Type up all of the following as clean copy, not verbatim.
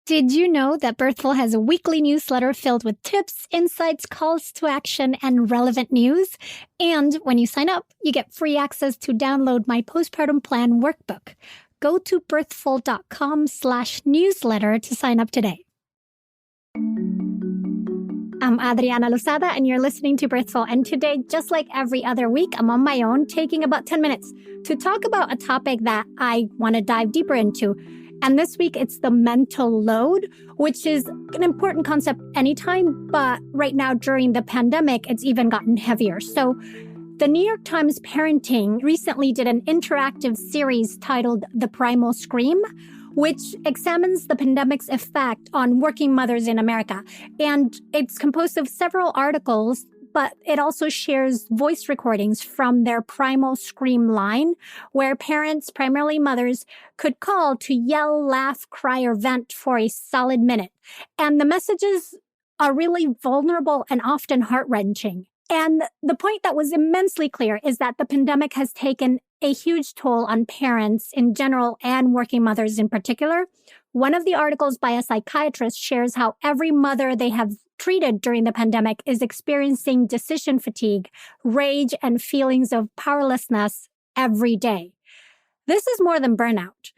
Did you know that Birthful has a weekly newsletter filled with tips, insights, calls to action, and relevant news? And when you sign up, you get free access to download my postpartum plan workbook. Go to birthful.com/newsletter to sign up today. I'm Adriana Lozada, and you're listening to Birthful. And today, just like every other week, I'm on my own, taking about 10 minutes to talk about a topic that I want to dive deeper into. And this week, it's the mental load, which is an important concept anytime, but right now during the pandemic, it's even gotten heavier. So the New York Times Parenting recently did an interactive series titled The Primal Scream, which examines the pandemic's effect on working mothers in America. And it's composed of several articles, but it also shares voice recordings from their Primal Scream line, where parents, primarily mothers, could call to yell, laugh, cry, or vent for a solid minute. And the messages are really vulnerable and often heart-wrenching. And the point that was immensely clear is that the pandemic has taken a huge toll on parents in general and working mothers in particular. One of the articles by a psychiatrist shares how every mother they have treated during the pandemic is experiencing decision fatigue, rage, and feelings of powerlessness every day. This is more than burnout.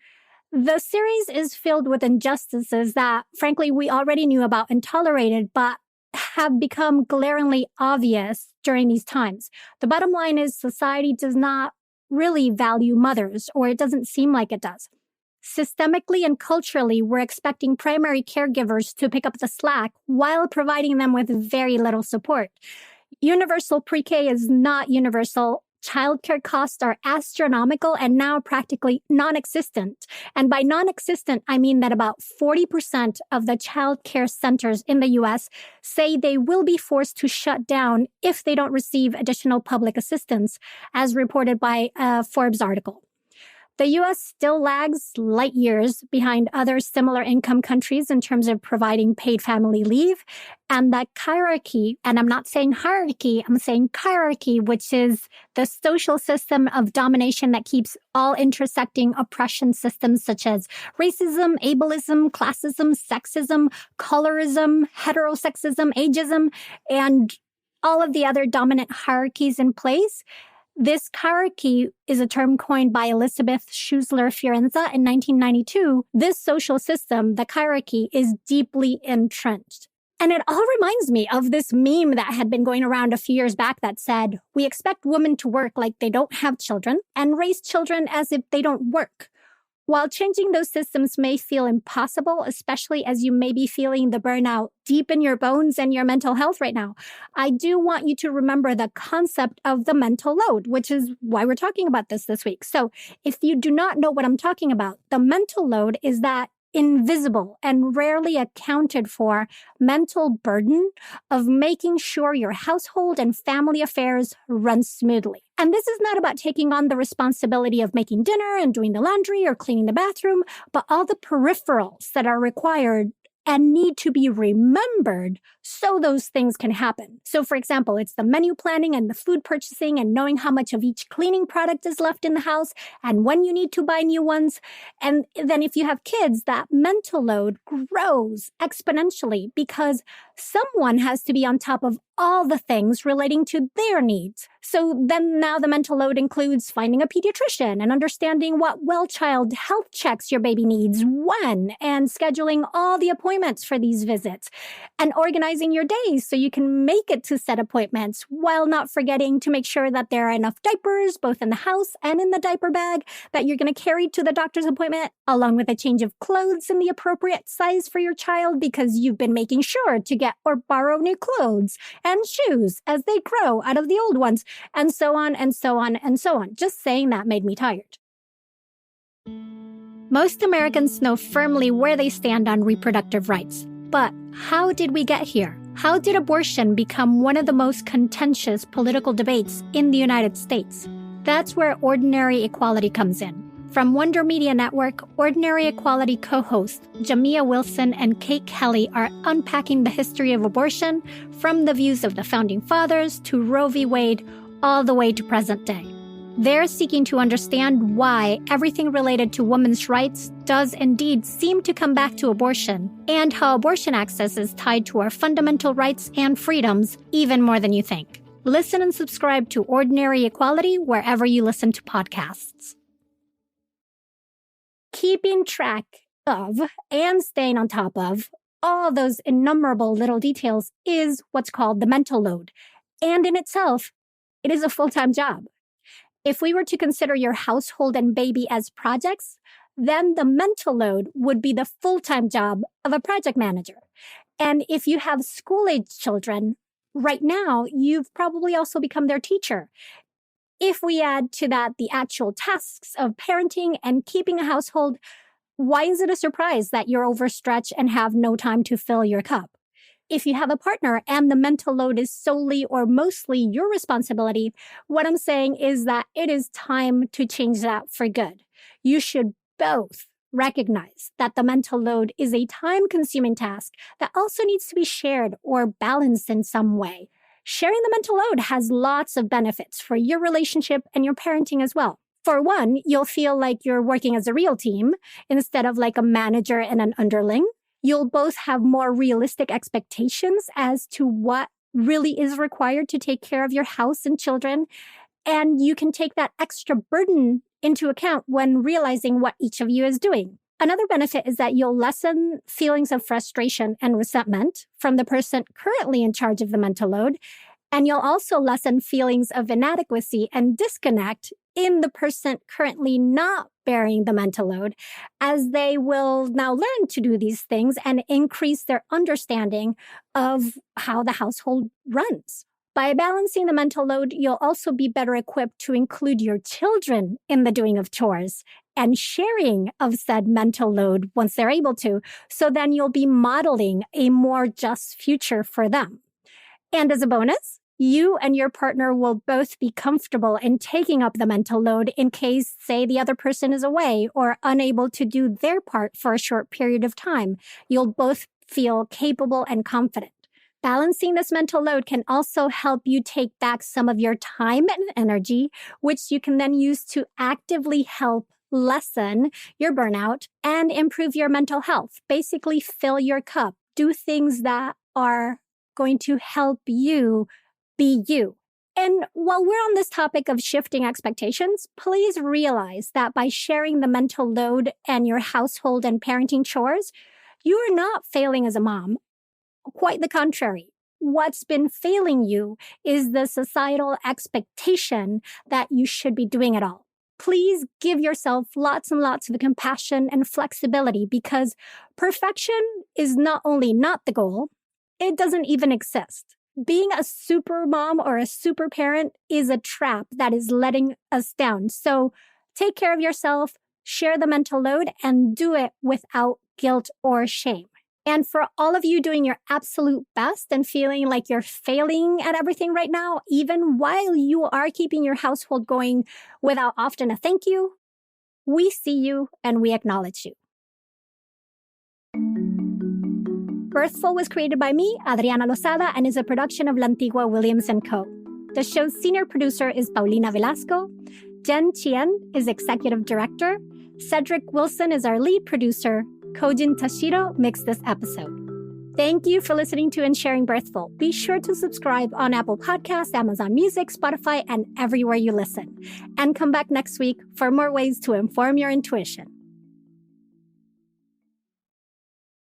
The series is filled with injustices that, frankly, we already knew about and tolerated, but have become glaringly obvious during these times. The bottom line is society does not really value mothers, or it doesn't seem like it does. Systemically and culturally, we're expecting primary caregivers to pick up the slack while providing them with very little support. Universal pre-K is not universal. Childcare costs are astronomical and now practically non-existent. And by non-existent, I mean that about 40% of the childcare centers in the U.S. say they will be forced to shut down if they don't receive additional public assistance, as reported by a Forbes article. The U.S. still lags light years behind other similar income countries in terms of providing paid family leave. And that hierarchy, and I'm not saying hierarchy, I'm saying hierarchy, which is the social system of domination that keeps all intersecting oppression systems such as racism, ableism, classism, sexism, colorism, heterosexism, ageism, and all of the other dominant hierarchies in place. This hierarchy is a term coined by Elizabeth Schusler Fiorenza in 1992. This social system, the hierarchy, is deeply entrenched. And it all reminds me of this meme that had been going around a few years back that said, we expect women to work like they don't have children and raise children as if they don't work. While changing those systems may feel impossible, especially as you may be feeling the burnout deep in your bones and your mental health right now, I do want you to remember the concept of the mental load, which is why we're talking about this week. So if you do not know what I'm talking about, the mental load is that invisible and rarely accounted for mental burden of making sure your household and family affairs run smoothly. And this is not about taking on the responsibility of making dinner and doing the laundry or cleaning the bathroom, but all the peripherals that are required and need to be remembered so those things can happen. So, for example, it's the menu planning and the food purchasing and knowing how much of each cleaning product is left in the house and when you need to buy new ones. And then if you have kids, that mental load grows exponentially because someone has to be on top of all the things relating to their needs. So then now the mental load includes finding a pediatrician and understanding what well-child health checks your baby needs when, and scheduling all the appointments for these visits, and organizing your days so you can make it to said appointments while not forgetting to make sure that there are enough diapers, both in the house and in the diaper bag, that you're going to carry to the doctor's appointment, along with a change of clothes in the appropriate size for your child because you've been making sure to get or borrow new clothes and shoes as they grow out of the old ones, and so on and so on and so on. Just saying that made me tired. Most Americans know firmly where they stand on reproductive rights. But how did we get here? How did abortion become one of the most contentious political debates in the United States? That's where Ordinary Equality comes in. From Wonder Media Network, Ordinary Equality co-hosts Jamia Wilson and Kate Kelly are unpacking the history of abortion from the views of the Founding Fathers to Roe v. Wade all the way to present day. They're seeking to understand why everything related to women's rights does indeed seem to come back to abortion, and how abortion access is tied to our fundamental rights and freedoms even more than you think. Listen and subscribe to Ordinary Equality wherever you listen to podcasts. Keeping track of and staying on top of all those innumerable little details is what's called the mental load. And in itself, it is a full-time job. If we were to consider your household and baby as projects, then the mental load would be the full-time job of a project manager. And if you have school-age children, right now, you've probably also become their teacher. If we add to that the actual tasks of parenting and keeping a household, why is it a surprise that you're overstretched and have no time to fill your cup? If you have a partner and the mental load is solely or mostly your responsibility, what I'm saying is that it is time to change that for good. You should both recognize that the mental load is a time-consuming task that also needs to be shared or balanced in some way. Sharing the mental load has lots of benefits for your relationship and your parenting as well. For one, you'll feel like you're working as a real team instead of like a manager and an underling. You'll both have more realistic expectations as to what really is required to take care of your house and children. And you can take that extra burden into account when realizing what each of you is doing. Another benefit is that you'll lessen feelings of frustration and resentment from the person currently in charge of the mental load. And you'll also lessen feelings of inadequacy and disconnect in the person currently not bearing the mental load, as they will now learn to do these things and increase their understanding of how the household runs. By balancing the mental load, you'll also be better equipped to include your children in the doing of chores and sharing of said mental load once they're able to. So then you'll be modeling a more just future for them. And as a bonus, you and your partner will both be comfortable in taking up the mental load in case, say, the other person is away or unable to do their part for a short period of time. You'll both feel capable and confident. Balancing this mental load can also help you take back some of your time and energy, which you can then use to actively help lessen your burnout and improve your mental health. Basically, fill your cup. Do things that are going to help you be you. And while we're on this topic of shifting expectations, please realize that by sharing the mental load and your household and parenting chores, you are not failing as a mom. Quite the contrary. What's been failing you is the societal expectation that you should be doing it all. Please give yourself lots and lots of compassion and flexibility, because perfection is not only not the goal, it doesn't even exist. Being a super mom or a super parent is a trap that is letting us down. So take care of yourself, share the mental load, and do it without guilt or shame. And for all of you doing your absolute best and feeling like you're failing at everything right now, even while you are keeping your household going without often a thank you, we see you and we acknowledge you. Birthful was created by me, Adriana Lozada, and is a production of Lantigua Williams & Co. The show's senior producer is Paulina Velasco. Jen Chien is executive director. Cedric Wilson is our lead producer. Kojin Tashiro mixed this episode. Thank you for listening to and sharing Birthful. Be sure to subscribe on Apple Podcasts, Amazon Music, Spotify, and everywhere you listen. And come back next week for more ways to inform your intuition.